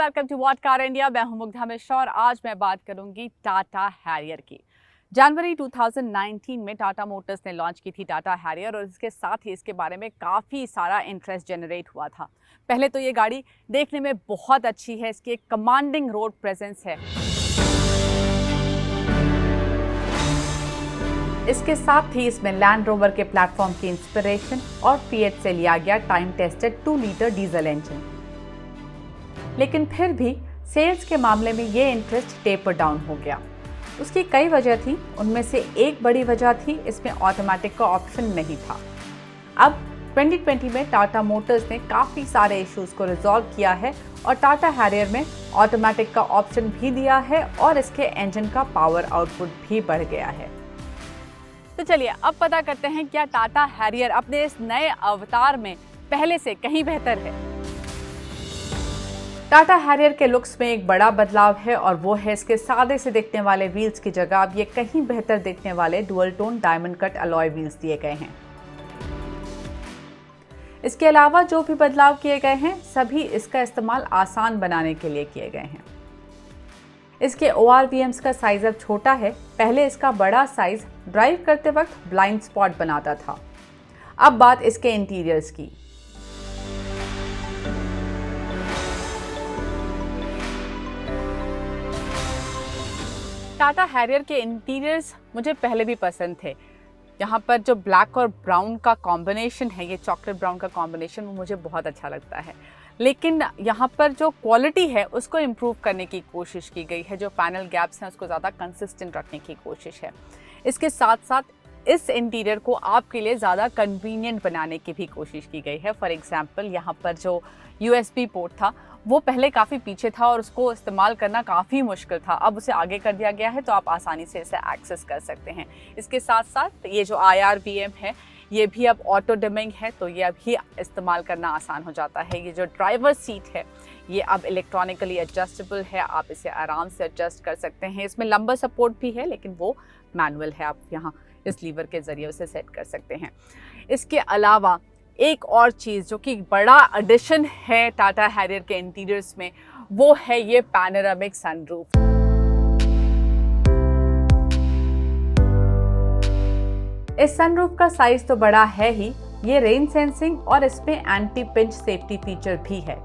Welcome to what car India. मैं हूं मुग्धा मिश्रा और आज मैं बात करूंगी टाटा हैरियर की। जनवरी 2019 में टाटा मोटर्स ने लॉन्च की थी टाटा हैरियर और इसके साथ ही इसके बारे में काफ़ी सारा इंटरेस्ट जनरेट हुआ था। पहले तो ये गाड़ी देखने में बहुत अच्छी है, इसकी एक कमांडिंग रोड प्रेजेंस है। इसके साथ ही इसमें लैंड रोवर के प्लेटफॉर्म की इंस्पिरेशन और फिएट से लिया गया time tested 2 litre diesel engine. लेकिन फिर भी सेल्स के मामले में ये इंटरेस्ट टेपर डाउन हो गया। उसकी कई वजह थी, उनमें से एक बड़ी वजह थी इसमें ऑटोमेटिक का ऑप्शन नहीं था। अब 2020 में टाटा मोटर्स ने काफ़ी सारे इश्यूज को रिजॉल्व किया है और टाटा हैरियर में ऑटोमेटिक का ऑप्शन भी दिया है और इसके इंजन का पावर आउटपुट भी बढ़ गया है। तो चलिए अब पता करते हैं क्या टाटा हैरियर अपने इस नए अवतार में पहले से कहीं बेहतर है। टाटा हैरियर के लुक्स में एक बड़ा बदलाव है और वो है इसके सादे से दिखने वाले व्हील्स की जगह अब ये कहीं बेहतर दिखने वाले dual tone diamond cut alloy wheels दिए गए हैं। इसके अलावा जो भी बदलाव किए गए हैं सभी इसका इस्तेमाल आसान बनाने के लिए किए गए हैं। इसके ORVMs का साइज अब छोटा है। पहले इसका बड़ा साइज ड्राइव करते वक्त ब्लाइंड स्पॉट बनाता था। अब बात इसके इंटीरियर्स की। टाटा हैरियर के इंटीरियर्स मुझे पहले भी पसंद थे। यहाँ पर जो ब्लैक और ब्राउन का कॉम्बिनेशन है, ये चॉकलेट ब्राउन का कॉम्बिनेशन, वो मुझे बहुत अच्छा लगता है। लेकिन यहाँ पर जो क्वालिटी है उसको इम्प्रूव करने की कोशिश की गई है। जो पैनल गैप्स हैं उसको ज़्यादा कंसिस्टेंट रखने की कोशिश है। इसके साथ साथ इस इंटीरियर को आपके लिए ज़्यादा कन्वीनियंट बनाने की भी कोशिश की गई है। फॉर एग्जांपल यहाँ पर जो USB पोर्ट था वो पहले काफ़ी पीछे था और उसको इस्तेमाल करना काफ़ी मुश्किल था। अब उसे आगे कर दिया गया है तो आप आसानी से इसे एक्सेस कर सकते हैं। इसके साथ साथ ये जो IRVM है ये भी अब ऑटो डिमिंग है तो ये अभी इस्तेमाल करना आसान हो जाता है। ये जो ड्राइवर सीट है ये अब इलेक्ट्रॉनिकली एडजस्टेबल है, आप इसे आराम से एडजस्ट कर सकते हैं। इसमें लंबा सपोर्ट भी है लेकिन वो मैनुअल है, आप यहाँ इस लीवर के ज़रिए उसे सेट कर सकते हैं। इसके अलावा एक और चीज़ जो कि बड़ा एडिशन है टाटा हैरियर के इंटीरियर्स में वो है ये पैनोरामिक सनरूफ। इस सनरूफ का साइज तो बड़ा है ही, ये रेन सेंसिंग और इसमें एंटी पिंच सेफ्टी फीचर भी है।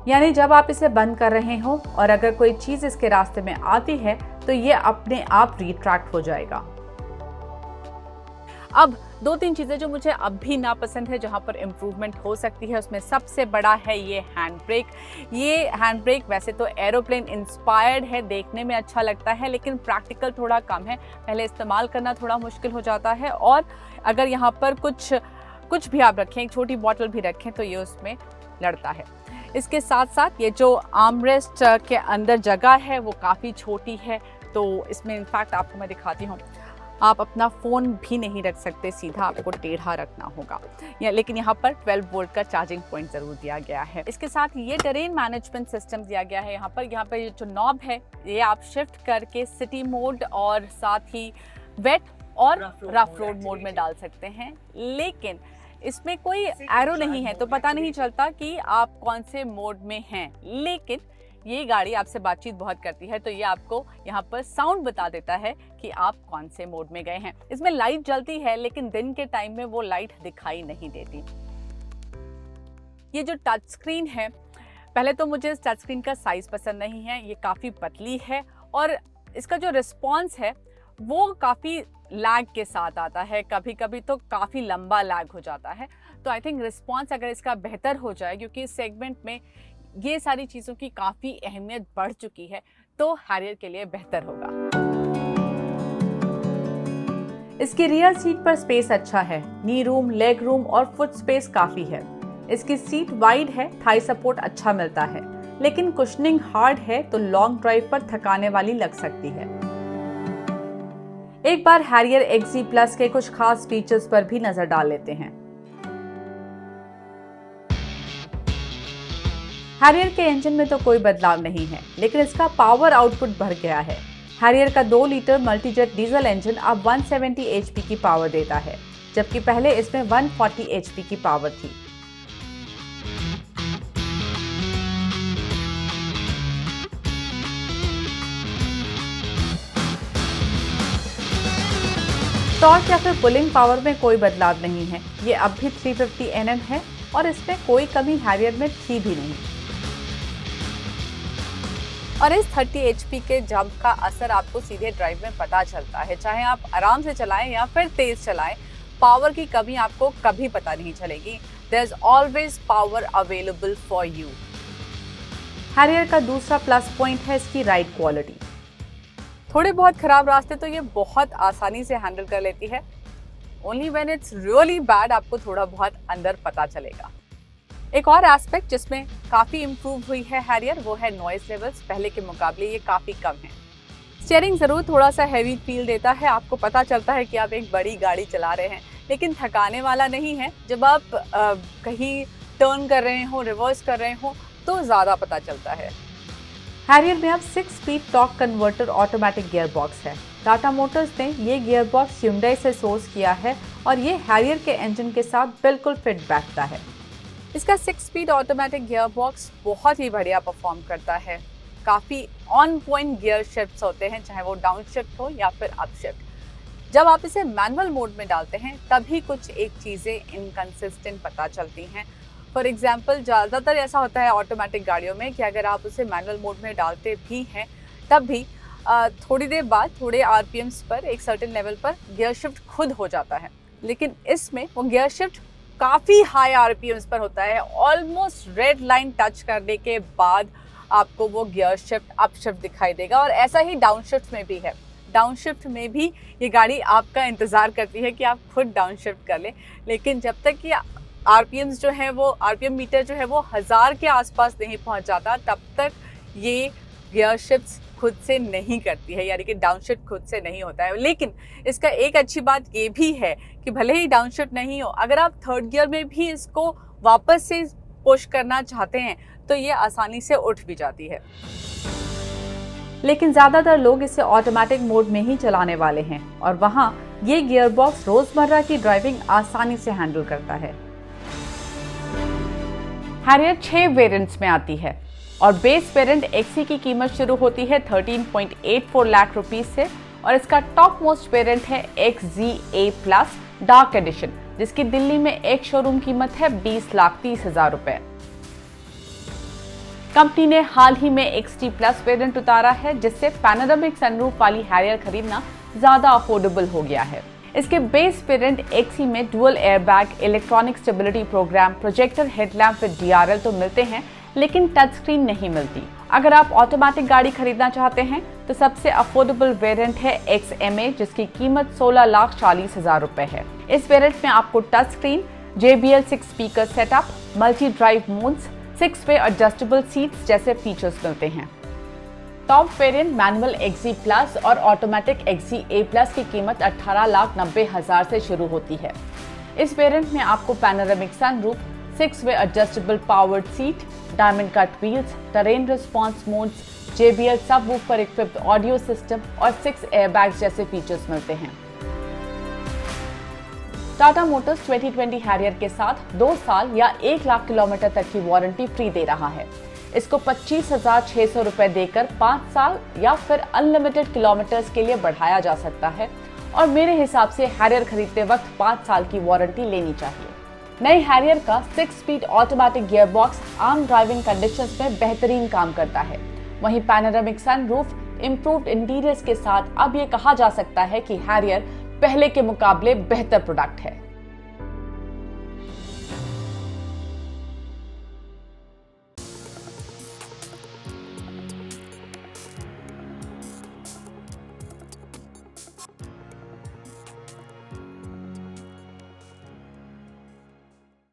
यानी जब आप इसे बंद कर रहे हो और अगर कोई चीज़ इसके रास्ते में आती है तो ये अपने आप रिट्रैक्ट हो जाएगा। अब 2-3 चीज़ें जो मुझे अब भी नापसंद है, जहाँ पर इम्प्रूवमेंट हो सकती है, उसमें सबसे बड़ा है ये हैंड ब्रेक। ये हैंड ब्रेक वैसे तो एरोप्लेन इंस्पायर्ड है, देखने में अच्छा लगता है लेकिन प्रैक्टिकल थोड़ा कम है। पहले इस्तेमाल करना थोड़ा मुश्किल हो जाता है और अगर यहाँ पर कुछ भी आप रखें, एक छोटी बॉटल भी रखें तो ये उसमें लड़ता है। इसके साथ साथ ये जो आर्मरेस्ट के अंदर जगह है वो काफ़ी छोटी है तो इसमें इनफैक्ट आपको मैं दिखाती हूँ, आप अपना फ़ोन भी नहीं रख सकते, सीधा आपको टेढ़ा रखना होगा। लेकिन यहाँ पर 12 वोल्ट का चार्जिंग पॉइंट ज़रूर दिया गया है। इसके साथ ये टेरेन मैनेजमेंट सिस्टम दिया गया है। यहाँ पर ये जो नॉब है ये आप शिफ्ट करके सिटी मोड और साथ ही वेट और रफ रोड मोड में डाल सकते हैं। लेकिन इसमें कोई एरो नहीं है तो पता नहीं चलता कि आप कौन से मोड में हैं। लेकिन ये गाड़ी आपसे बातचीत बहुत करती है तो ये आपको यहाँ पर साउंड बता देता है कि आप कौन से मोड में गए हैं। इसमें लाइट जलती है लेकिन दिन के टाइम में वो लाइट दिखाई नहीं देती। ये जो टच स्क्रीन है, पहले तो मुझे इस टच स्क्रीन का साइज पसंद नहीं है, ये काफ़ी पतली है और इसका जो रिस्पॉन्स है वो काफ़ी लैग के साथ आता है, कभी कभी तो काफ़ी लंबा लैग हो जाता है। तो आई थिंक रिस्पॉन्स अगर इसका बेहतर हो जाए, क्योंकि इस सेगमेंट में ये सारी चीज़ों की काफ़ी अहमियत बढ़ चुकी है, तो हैरियर के लिए बेहतर होगा। इसकी रियर सीट पर स्पेस अच्छा है, नी रूम, लेग रूम और फुट स्पेस काफ़ी है। इसकी सीट वाइड है, थाई सपोर्ट अच्छा मिलता है, लेकिन कुशनिंग हार्ड है तो लॉन्ग ड्राइव पर थकाने वाली लग सकती है। एक बार हैरियर XE प्लस के कुछ खास फीचर्स पर भी नजर डाल लेते हैं। हैरियर के इंजन में तो कोई बदलाव नहीं है लेकिन इसका पावर आउटपुट बढ़ गया है। हैरियर का 2 लीटर मल्टीजेट डीजल इंजन अब 170 HP की पावर देता है, जबकि पहले इसमें 140 HP की पावर थी। टॉर्क या फिर पुलिंग पावर में कोई बदलाव नहीं है, ये अब भी 350 Nm है और इसमें कोई कमी हैरियर में थी भी नहीं। और इस 30 HP के जंप का असर आपको सीधे ड्राइव में पता चलता है, चाहे आप आराम से चलाएं या फिर तेज चलाएं, पावर की कमी आपको कभी पता नहीं चलेगी। There is always power available for you। Harrier का दूसरा प्लस पॉइंट है इसकी राइड क्वालिटी। थोड़े बहुत खराब रास्ते तो ये बहुत आसानी से हैंडल कर लेती है। Only when it's really bad आपको थोड़ा बहुत अंदर पता चलेगा। एक और एस्पेक्ट जिसमें काफ़ी इम्प्रूव हुई है हैरियर, वो है नॉइस लेवल्स। पहले के मुकाबले ये काफ़ी कम है। स्टीयरिंग ज़रूर थोड़ा सा हैवी फील देता है, आपको पता चलता है कि आप एक बड़ी गाड़ी चला रहे हैं, लेकिन थकाने वाला नहीं है। जब आप कहीं टर्न कर रहे हो, रिवर्स कर रहे हो, तो ज़्यादा पता चलता है। हैरियर में अब 6 speed torque converter automatic gear box है। टाटा मोटर्स ने ये गियर बॉक्स Hyundai से सोर्स किया है और ये हैरियर के इंजन के साथ बिल्कुल फिट बैठता है। इसका 6 स्पीड ऑटोमेटिक गियर बॉक्स बहुत ही बढ़िया परफॉर्म करता है। काफ़ी ऑन पॉइंट गियर शिफ्ट्स होते हैं, चाहे वो डाउन शिफ्ट हो या फिर अप शिफ्ट। जब आप इसे मैनुअल मोड में डालते हैं तभी कुछ एक चीज़ें इनकंसिस्टेंट पता चलती हैं। फॉर एग्जांपल, ज़्यादातर ऐसा होता है ऑटोमेटिक गाड़ियों में कि अगर आप उसे मैनुअल मोड में डालते भी हैं तब भी थोड़ी देर बाद थोड़े RPMs पर एक सर्टेन लेवल पर गियर शिफ्ट खुद हो जाता है, लेकिन इसमें वो गियर शिफ्ट काफ़ी हाई RPMs पर होता है। ऑलमोस्ट रेड लाइन टच करने के बाद आपको वो गियर शिफ्ट अप शिफ्ट दिखाई देगा और ऐसा ही डाउन शिफ्ट में भी है। डाउन शिफ्ट में भी ये गाड़ी आपका इंतज़ार करती है कि आप खुद डाउन शिफ्ट कर लें, लेकिन जब तक कि RPMs जो है वो RPM मीटर जो है वो 1000 के आसपास नहीं पहुंच जाता, तब तक ये गियर शिफ्ट्स खुद से नहीं करती है, यानी कि डाउन शिफ्ट खुद से नहीं होता है। लेकिन इसका एक अच्छी बात ये भी है कि भले ही डाउन शिफ्ट नहीं हो, अगर आप थर्ड गियर में भी इसको वापस से पुश करना चाहते हैं तो ये आसानी से उठ भी जाती है। लेकिन ज़्यादातर लोग इसे ऑटोमेटिक मोड में ही चलाने वाले हैं और वहाँ ये गियर बॉक्स रोज़मर्रा की ड्राइविंग आसानी से हैंडल करता है। हैरियर 6 वेरिएंट्स में आती है और बेस वेरिएंट XE की कीमत शुरू होती है 13.84 लाख रुपीस से और इसका टॉप मोस्ट वेरिएंट है XZA प्लस डार्क एडिशन, जिसकी दिल्ली में एक शोरूम कीमत है 20,30,000 रुपए। कंपनी ने हाल ही में XT प्लस वेरिएंट उतारा है, जिससे पैनोरामिक सनरूफ वाली हैरियर खरीदना ज्यादा अफोर्डेबल हो गया है। इसके बेस वेरिएंट XE में dual airbag, electronic stability program, projector headlamp with DRL तो मिलते हैं, लेकिन टच स्क्रीन नहीं मिलती। अगर आप ऑटोमेटिक गाड़ी खरीदना चाहते हैं तो सबसे अफोर्डेबल वेरिएंट है XMA, जिसकी कीमत 16,40,000 रुपए है। इस वेरिएंट में आपको touch screen, JBL 6 speaker setup, multi drive modes, 6 वे एडजस्टेबल सीट्स जैसे फीचर्स मिलते हैं। Top variant manual XE plus और ऑटोमेटिक XEA प्लस की कीमत 18,90,000 से शुरू होती है। इस वेरिएंट में आपको पैनोरामिक सनरूफ, 6 वे adjustable powered seat, diamond cut wheels, terrain response modes, JBL subwoofer equipped audio system और 6 एयरबैग्स जैसे फीचर्स मिलते हैं। टाटा मोटर्स 2020 हैरियर के साथ 2 साल या 1 लाख किलोमीटर तक की वारंटी फ्री दे रहा है। इसको 25,600 रुपए देकर 5 साल या फिर अनलिमिटेड किलोमीटर्स के लिए बढ़ाया जा सकता है और मेरे हिसाब से हैरियर खरीदते वक्त 5 साल की वारंटी लेनी चाहिए। नई हैरियर का 6 स्पीड ऑटोमेटिक गियर बॉक्स आम ड्राइविंग कंडीशंस में बेहतरीन काम करता है। वहीं पैनोरामिक सनरूफ, इम्प्रूव्ड इंटीरियर्स के साथ अब ये कहा जा सकता है कि हैरियर पहले के मुकाबले बेहतर प्रोडक्ट है।